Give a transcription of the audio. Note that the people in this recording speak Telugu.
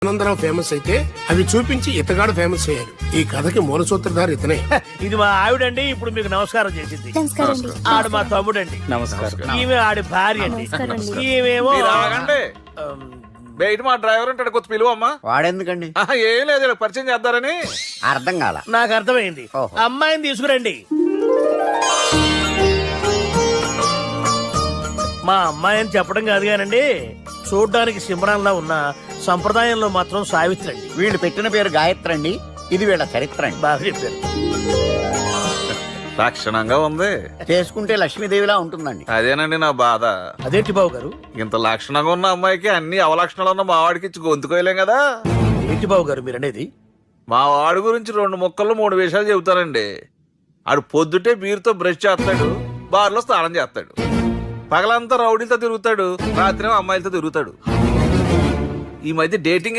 ఆనందరావు ఫేమస్ అయితే అవి చూపించి ఇతగాడు ఫేమస్ అయ్యాడు. ఈ కథకి మూల సూత్రధారి ఇతనే. ఇది మా ఆవిడండి, ఇప్పుడు మీకు నమస్కారం చేసింది. ఆడు మా తమ్ముడండి. నమస్కారం. ఈమె ఆడి భార్య అండి. ఈమెమో మీరు ఆగండి. బయట మా డ్రైవర్ ఉంటాడు, కొత్త పిలువమ్మా. వాడెందుకండి? ఏం లేదు, ఇలా పరిచయం చేద్దారని. అర్థం కాల. నాకు అర్థమైంది. ఓహో. అమ్మాయిని తీసుకురండి. మా అమ్మాయి అని చెప్పడం కాదు కానండి, చూడ్డానికి సింహరాన్లా ఉన్న సంప్రదాయంలో మాత్రం సావిత్రి అండి. వీళ్ళు పెట్టిన పేరు గాయత్రి అండి. ఇది వీళ్ళ చరిత్ర అండి. బాగా చెప్పారు. లక్షణంగా ఉంది. చేసుకుంటే లక్ష్మీదేవిలా ఉంటుందండి. అదేనండి నా బాధ. అదేంటి బాబు గారు? ఇంత లక్షణంగా ఉన్న అమ్మాయికి అన్ని అవలక్షణాలు ఉన్న మా వాడికి ఇచ్చి గొంతుకోయలేం కదా. ఏంటి బాబు గారు మీరు అనేది? మా వాడి గురించి 2 ముక్కల్లో 3 విషయాలు చెబుతానండి. ఆడు పొద్దుటే బీరుతో బ్రష్ చేస్తాడు, బార్లో స్నానం చేస్తాడు, పగలంతా రౌడీలతో తిరుగుతాడు, రాత్రి అమ్మాయిలతో తిరుగుతాడు. ఈ మధ్య డేటింగ్